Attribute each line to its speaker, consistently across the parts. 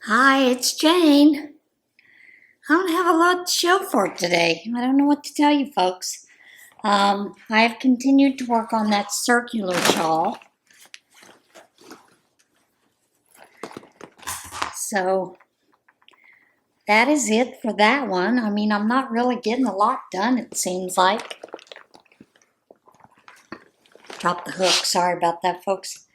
Speaker 1: Hi, it's Jane. I don't have a lot to show for today. I don't know what to tell you folks. I've continued to work on that circular shawl. So that is it for that one. I mean, I'm not really getting a lot done, it seems like. Drop the hook. Sorry about that, folks.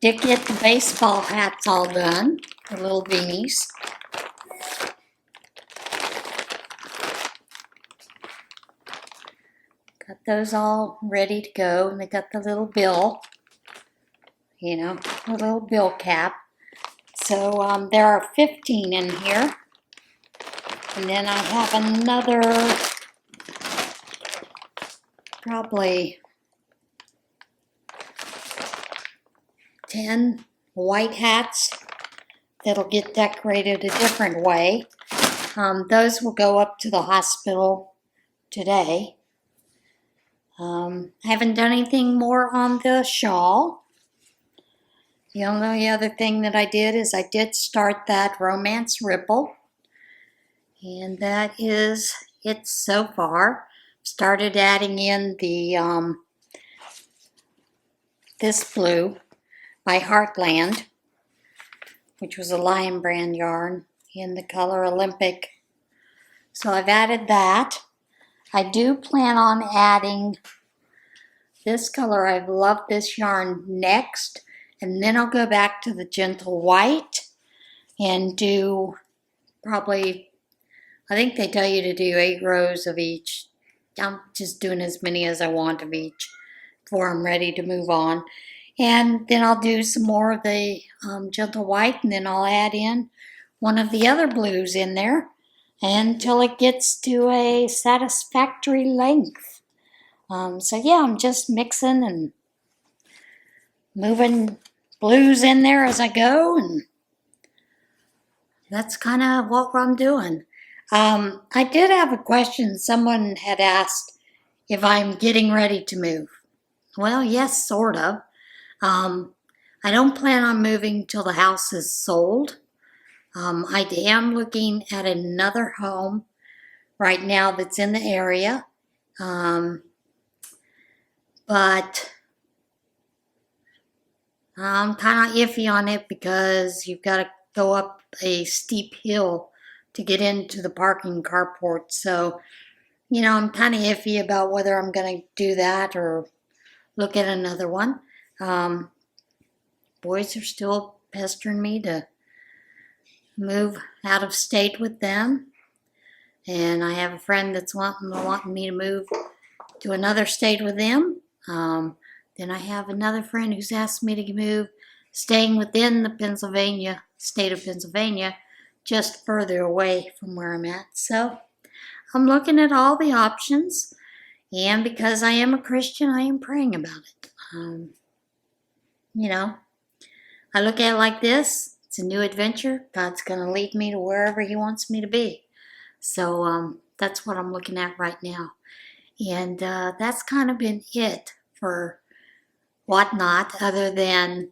Speaker 1: Did get the baseball hats all done, the little beanies. Got those all ready to go, and they got the little bill, the little bill cap. So there are 15 in here, and then I have another probably 10 white hats that'll get decorated a different way. Those will go up to the hospital today. I haven't done anything more on the shawl. The only other thing that I did is I did start that romance ripple, and that is it so far. Started adding in the this blue by Heartland, which was a Lion brand yarn in the color Olympic. So I've added that. I do plan on adding this color. I've loved this yarn next, and then I'll go back to the gentle white and do probably, I think they tell you to do 8 rows of each. I'm just doing as many as I want of each before I'm ready to move on. And then I'll do some more of the gentle white, and then I'll add in one of the other blues in there until it gets to a satisfactory length. So yeah, I'm just mixing and moving blues in there as I go, and that's kind of what I'm doing. I did have a question. Someone had asked if I'm getting ready to move. Well, yes, sort of. I don't plan on moving till the house is sold. I am looking at another home right now that's in the area. But I'm kind of iffy on it because you've got to go up a steep hill to get into the parking carport. So, I'm kind of iffy about whether I'm going to do that or look at another one. Boys are still pestering me to move out of state with them. And I have a friend that's wanting me to move to another state with them. Then I have another friend who's asked me to move, staying within the state of Pennsylvania, just further away from where I'm at. So I'm looking at all the options, and because I am a Christian, I am praying about it. I look at it like this. It's a new adventure. God's going to lead me to wherever He wants me to be. So that's what I'm looking at right now. And that's kind of been it for whatnot, other than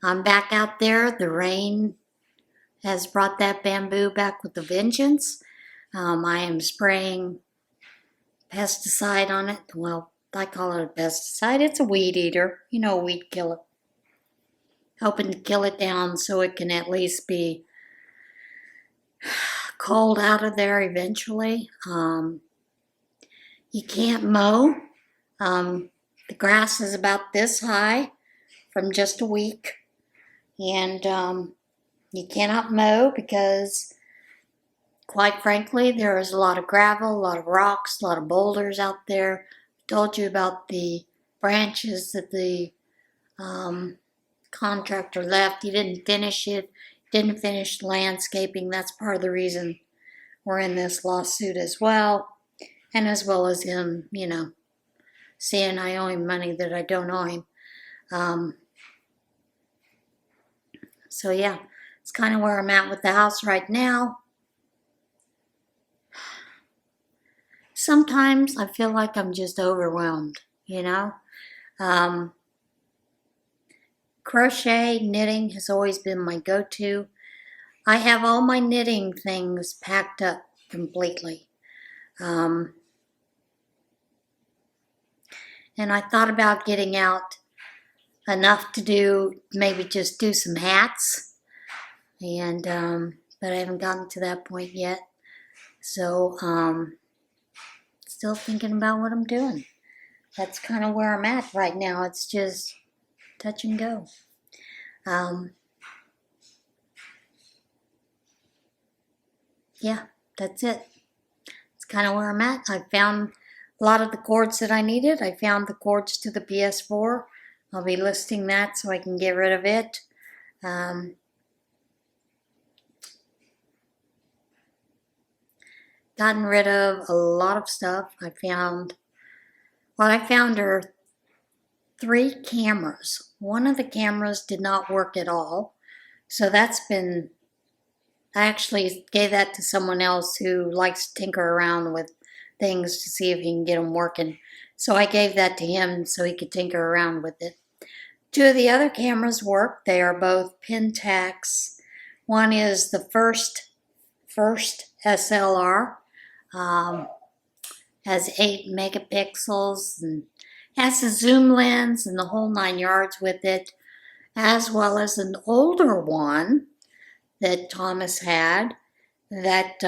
Speaker 1: I'm back out there. The rain has brought that bamboo back with a vengeance. I am spraying pesticide on it. Well, I call it a pesticide. It's a weed eater, a weed killer. Hoping to kill it down so it can at least be culled out of there eventually. You can't mow. The grass is about this high from just a week. And you cannot mow because, quite frankly, there is a lot of gravel, a lot of rocks, a lot of boulders out there. I told you about the branches that the contractor left. He didn't finish it, didn't finish landscaping. That's part of the reason we're in this lawsuit as well. And as well as him, saying I owe him money that I don't owe him. So yeah, it's kind of where I'm at with the house right now. Sometimes I feel like I'm just overwhelmed, crochet, knitting has always been my go-to. I have all my knitting things packed up completely. And I thought about getting out enough to do, maybe just do some hats. And, but I haven't gotten to that point yet. So, still thinking about what I'm doing. That's kind of where I'm at right now. It's just touch and go. Yeah, that's it. It's kind of where I'm at. I found a lot of the cords that I needed. I found the cords to the PS4. I'll be listing that so I can get rid of it. Gotten rid of a lot of stuff. I found are 3 cameras. One of the cameras did not work at all. So I actually gave that to someone else who likes to tinker around with things to see if he can get them working. So I gave that to him so he could tinker around with it. 2 of the other cameras work. They are both Pentax. One is the first SLR. Has 8 megapixels and has a zoom lens and the whole 9 yards with it, as well as an older one that Thomas had that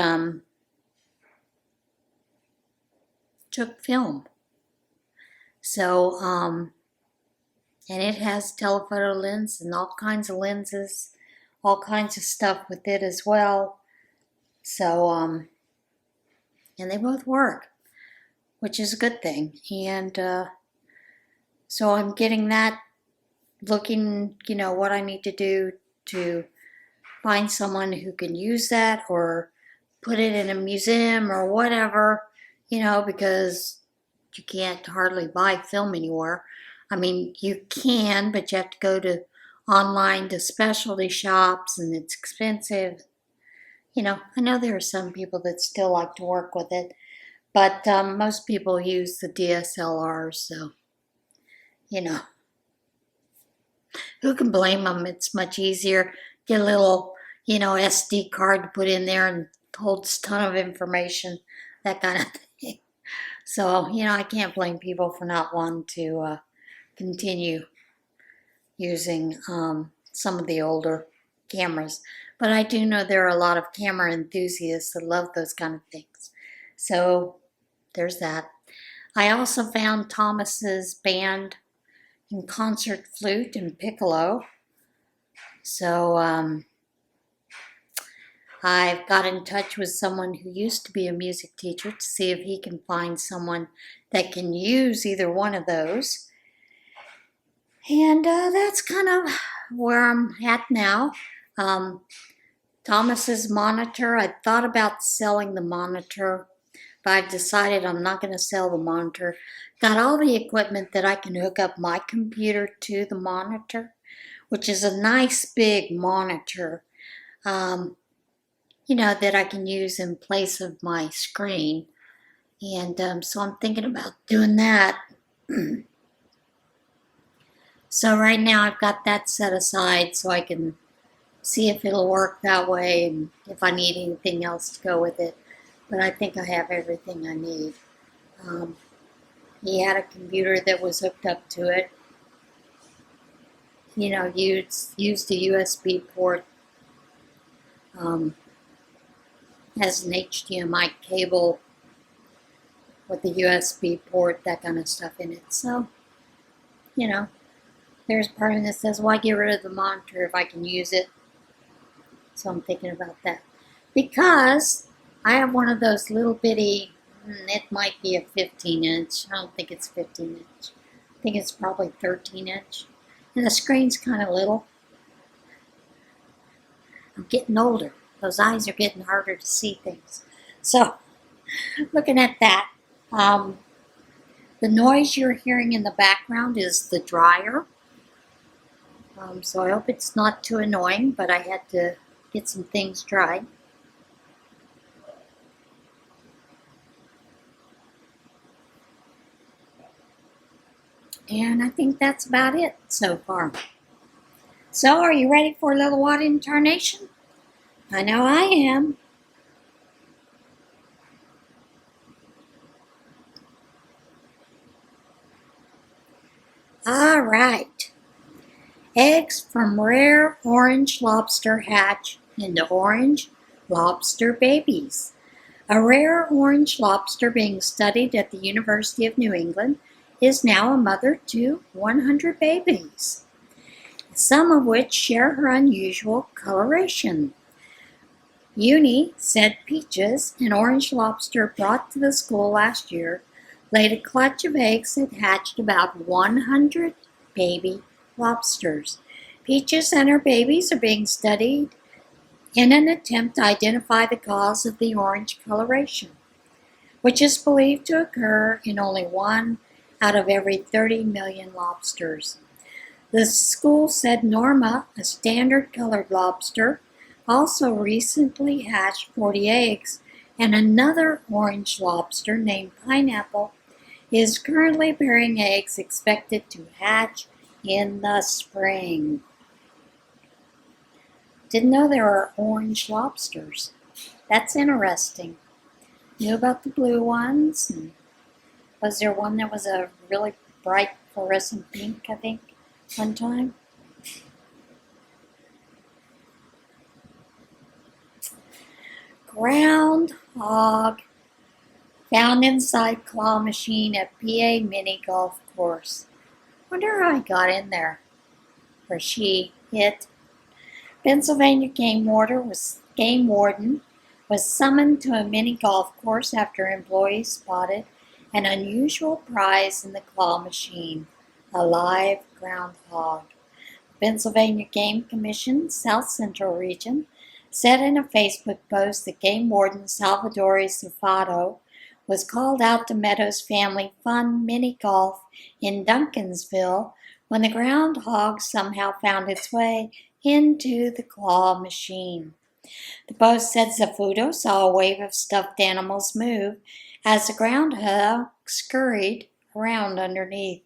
Speaker 1: took film. So, and it has telephoto lens and all kinds of lenses, all kinds of stuff with it as well. So, and they both work, which is a good thing. And so I'm getting that, looking, what I need to do to find someone who can use that or put it in a museum or whatever, because you can't hardly buy film anywhere. I mean, you can, but you have to go to online to specialty shops and it's expensive. I know there are some people that still like to work with it, but most people use the DSLRs, so, who can blame them? It's much easier. Get a little, SD card to put in there and holds a ton of information, that kind of thing. So, I can't blame people for not wanting to continue using some of the older cameras. But I do know there are a lot of camera enthusiasts that love those kind of things. So, there's that. I also found Thomas's band and concert flute and piccolo. So I've got in touch with someone who used to be a music teacher to see if he can find someone that can use either one of those. And that's kind of where I'm at now. Thomas's monitor, I thought about selling the monitor, but I've decided I'm not going to sell the monitor. Got all the equipment that I can hook up my computer to the monitor, which is a nice big monitor, that I can use in place of my screen. And so I'm thinking about doing that. So right now I've got that set aside so I can see if it'll work that way and if I need anything else to go with it. But I think I have everything I need. He had a computer that was hooked up to it. Used a USB port. Has an HDMI cable with the USB port, that kind of stuff in it. So, there's part of me that says, why get rid of the monitor if I can use it? So I'm thinking about that. Because I have one of those little bitty, it might be a 15-inch. I don't think it's 15-inch. I think it's probably 13-inch. And the screen's kind of little. I'm getting older. Those eyes are getting harder to see things. So, looking at that, the noise you're hearing in the background is the dryer. So I hope it's not too annoying, but I had to get some things dried. And I think that's about it so far. So, are you ready for a little water in Tarnation? I know I am. All right. Eggs from rare orange lobster hatch into orange lobster babies. A rare orange lobster being studied at the University of New England is now a mother to 100 babies, some of which share her unusual coloration. Uni said Peaches, an orange lobster brought to the school last year, laid a clutch of eggs that hatched about 100 baby lobsters. Peaches and her babies are being studied in an attempt to identify the cause of the orange coloration, which is believed to occur in only 1 out of every 30 million lobsters. The school said Norma, a standard colored lobster, also recently hatched 40 eggs, and another orange lobster named Pineapple is currently bearing eggs expected to hatch in the spring. Didn't know there were orange lobsters. That's interesting. Knew about the blue ones. And was there one that was a really bright fluorescent pink, I think, one time? Groundhog found inside claw machine at PA mini golf course. Wonder how I got in there. Or she, it. Pennsylvania game warden was summoned to a mini golf course after employees spotted an unusual prize in the claw machine, a live groundhog. The Pennsylvania Game Commission, South Central Region, said in a Facebook post that Game Warden Salvatore Zufato was called out to Meadows Family Fun Mini Golf in Duncansville when the groundhog somehow found its way into the claw machine. The post said Zafuto saw a wave of stuffed animals move as the groundhog scurried around underneath.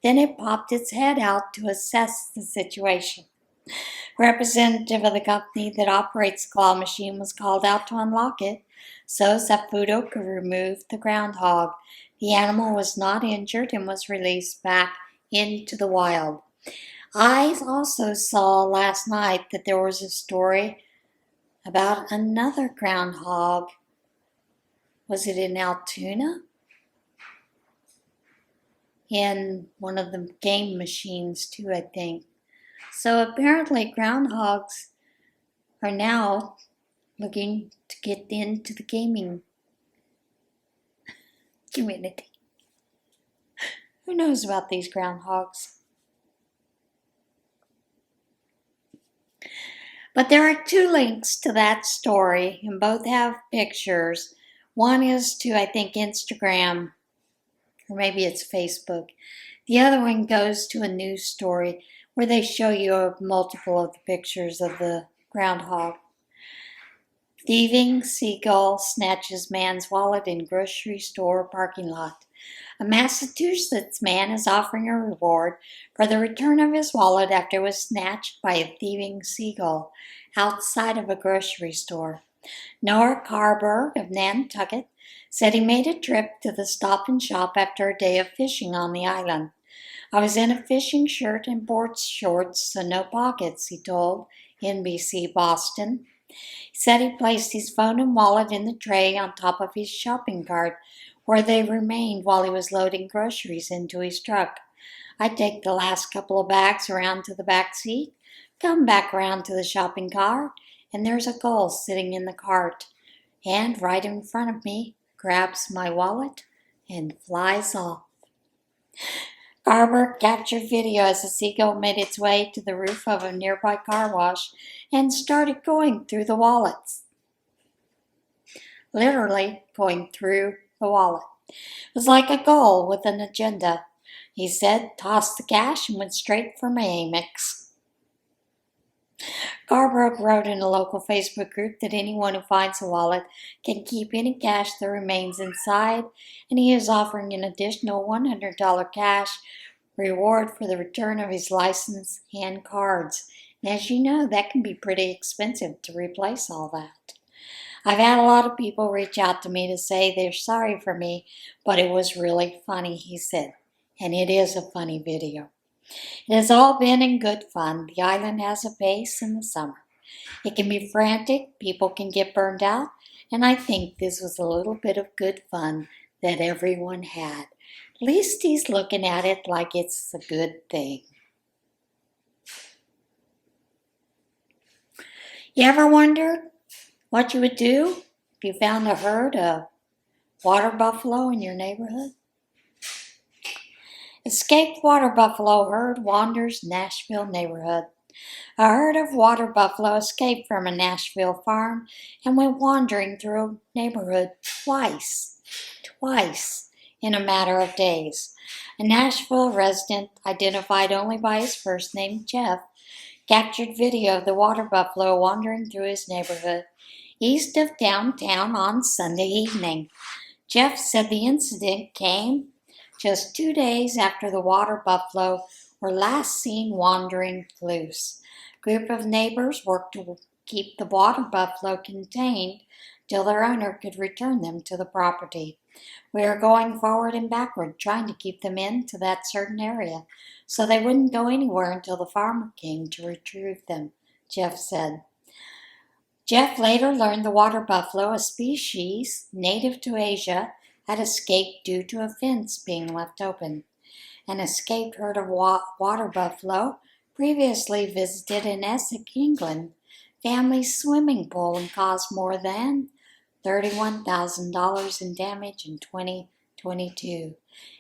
Speaker 1: Then it popped its head out to assess the situation. Representative of the company that operates the claw machine was called out to unlock it so Zafuto could remove the groundhog. The animal was not injured and was released back into the wild. I also saw last night that there was a story about another groundhog. Was it in Altoona? In one of the game machines too, I think. So apparently groundhogs are now looking to get into the gaming community. Who knows about these groundhogs? But there are 2 links to that story, and both have pictures. One is to, I think, Instagram, or maybe it's Facebook. The other one goes to a news story where they show you multiple of the pictures of the groundhog. Thieving, Seagull snatches man's wallet in grocery store parking lot. A Massachusetts man is offering a reward for the return of his wallet after it was snatched by a thieving seagull outside of a grocery store. Noah Carberg of Nantucket said he made a trip to the Stop and Shop after a day of fishing on the island. I was in a fishing shirt and board shorts, so no pockets, he told NBC Boston. He said he placed his phone and wallet in the tray on top of his shopping cart, where they remained while he was loading groceries into his truck. I'd take the last couple of bags around to the back seat, come back around to the shopping cart, and there's a gull sitting in the cart. And right in front of me, grabs my wallet and flies off. Garber captured video as the seagull made its way to the roof of a nearby car wash and started going through the wallets. Literally going through the wallet. It was like a gull with an agenda. He said, tossed the cash and went straight for my Amex. Garber wrote in a local Facebook group that anyone who finds a wallet can keep any cash that remains inside, and he is offering an additional $100 cash reward for the return of his license and cards. And as you know, that can be pretty expensive to replace all that. I've had a lot of people reach out to me to say they're sorry for me, but it was really funny, he said. And it is a funny video. It has all been in good fun. The island has a pace in the summer. It can be frantic, people can get burned out, and I think this was a little bit of good fun that everyone had. At least he's looking at it like it's a good thing. You ever wondered what you would do if you found a herd of water buffalo in your neighborhood? Escaped water buffalo herd wanders Nashville neighborhood. A herd of water buffalo escaped from a Nashville farm and went wandering through a neighborhood twice in a matter of days. A Nashville resident, identified only by his first name, Jeff, captured video of the water buffalo wandering through his neighborhood east of downtown on Sunday evening. Jeff said the incident came just 2 days after the water buffalo were last seen wandering loose. A group of neighbors worked to keep the water buffalo contained till their owner could return them to the property. We are going forward and backward, trying to keep them into that certain area, so they wouldn't go anywhere until the farmer came to retrieve them, Jeff said. Jeff later learned the water buffalo, a species native to Asia, had escaped due to a fence being left open. An escaped herd of water buffalo previously visited in Essex, England, family's swimming pool and caused more than $31,000 in damage in 2022.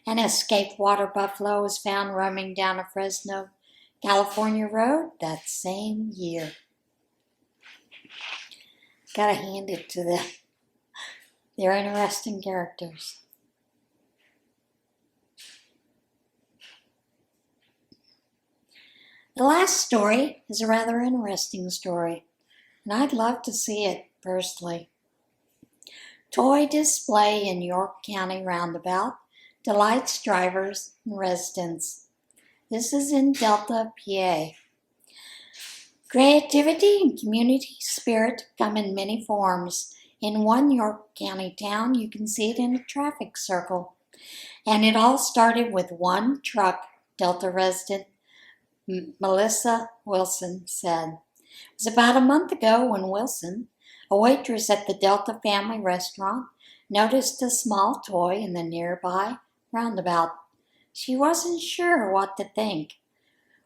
Speaker 1: An escaped water buffalo was found roaming down a Fresno, California road that same year. Gotta hand it to them. They're interesting characters. The last story is a rather interesting story, and I'd love to see it personally. Toy display in York County roundabout delights drivers and residents. This is in Delta, PA. Creativity and community spirit come in many forms. In one York County town, you can see it in a traffic circle. And it all started with one truck, Delta resident Melissa Wilson said. It was about a month ago when Wilson, a waitress at the Delta family restaurant, noticed a small toy in the nearby roundabout. She wasn't sure what to think.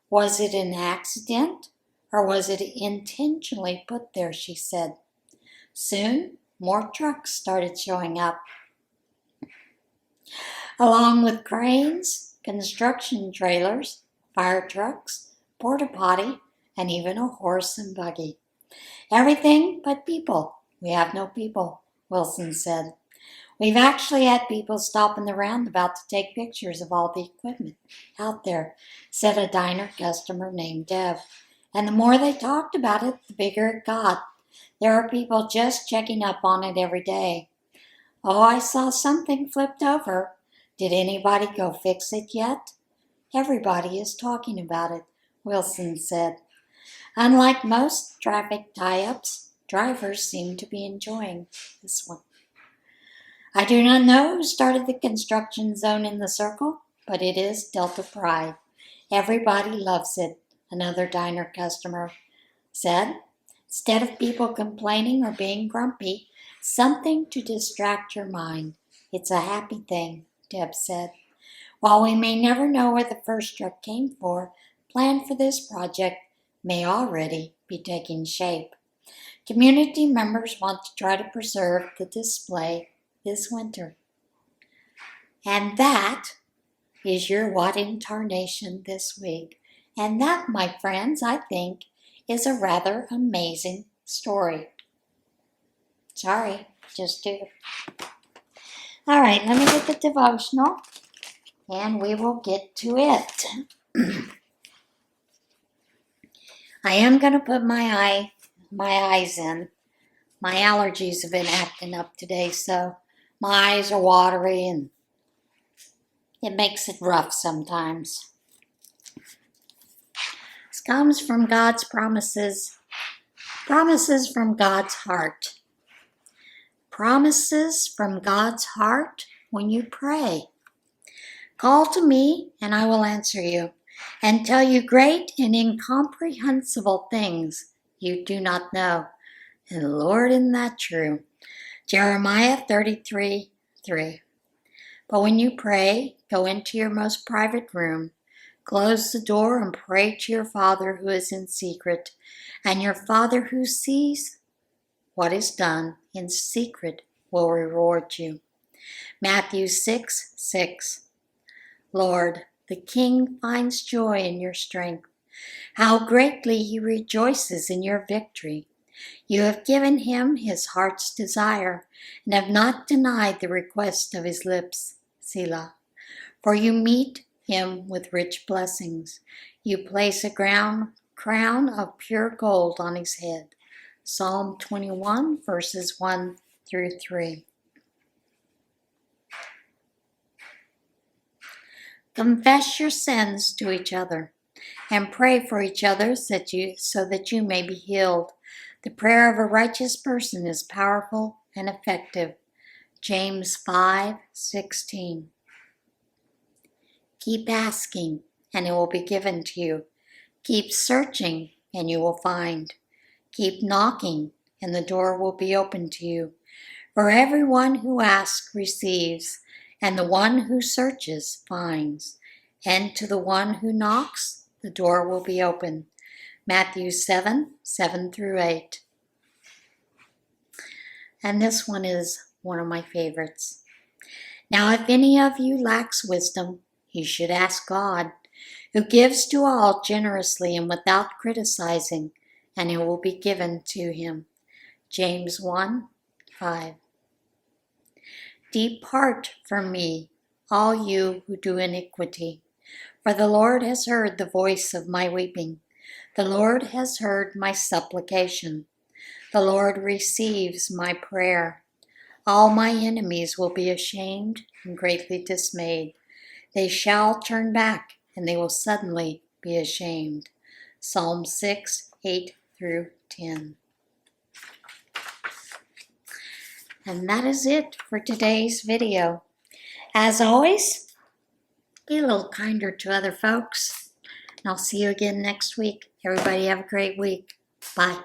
Speaker 1: Was it an accident or was it intentionally put there, she said. Soon, more trucks started showing up, along with cranes, construction trailers, fire trucks, porta potty, and even a horse and buggy. Everything but people. We have no people, Wilson said. We've actually had people stop in the roundabout to take pictures of all the equipment out there, said a diner customer named Deb. And the more they talked about it, the bigger it got. There are people just checking up on it every day. Oh, I saw something flipped over. Did anybody go fix it yet? Everybody is talking about it, Wilson said. Unlike most traffic tie-ups, drivers seem to be enjoying this one. I do not know who started the construction zone in the circle, but it is Delta Pride. Everybody loves it, another diner customer said. Instead of people complaining or being grumpy, something to distract your mind. It's a happy thing, Deb said. While we may never know where the first truck came for, plan for this project may already be taking shape. Community members want to try to preserve the display this winter. And that is your What in Tarnation this week. And that, my friends, I think, is a rather amazing story. Sorry, just do. All right, let me get the devotional, and we will get to it. I am going to put my eyes in. My allergies have been acting up today, so my eyes are watery, and it makes it rough sometimes. comes from God's promises. Promises from God's heart. Promises from God's heart when you pray. Call to me, and I will answer you, and tell you great and incomprehensible things you do not know. And Lord, isn't that true? Jeremiah 33:3. But when you pray, go into your most private room, close the door, and pray to your Father who is in secret, and your Father who sees what is done in secret will reward you. Matthew 6:6. Lord, the King finds joy in your strength. How greatly he rejoices in your victory. You have given him his heart's desire, and have not denied the request of his lips. Selah. For you meet him with rich blessings. You place a crown of pure gold on his head. Psalm 21, verses 1 through 3. Confess your sins to each other, and pray for each other so that you may be healed. The prayer of a righteous person is powerful and effective. James 5:16. Keep asking, and it will be given to you. Keep searching, and you will find. Keep knocking, and the door will be opened to you. For everyone who asks receives, and the one who searches finds. And to the one who knocks, the door will be open. Matthew 7:7 through 8. And this one is one of my favorites. Now, if any of you lacks wisdom, he should ask God, who gives to all generously and without criticizing, and it will be given to him. James 1:5. Depart from me, all you who do iniquity, for the Lord has heard the voice of my weeping. The Lord has heard my supplication. The Lord receives my prayer. All my enemies will be ashamed and greatly dismayed. They shall turn back, and they will suddenly be ashamed. Psalm 6:8 through 10. And that is it for today's video. As always, be a little kinder to other folks. And I'll see you again next week. Everybody have a great week. Bye.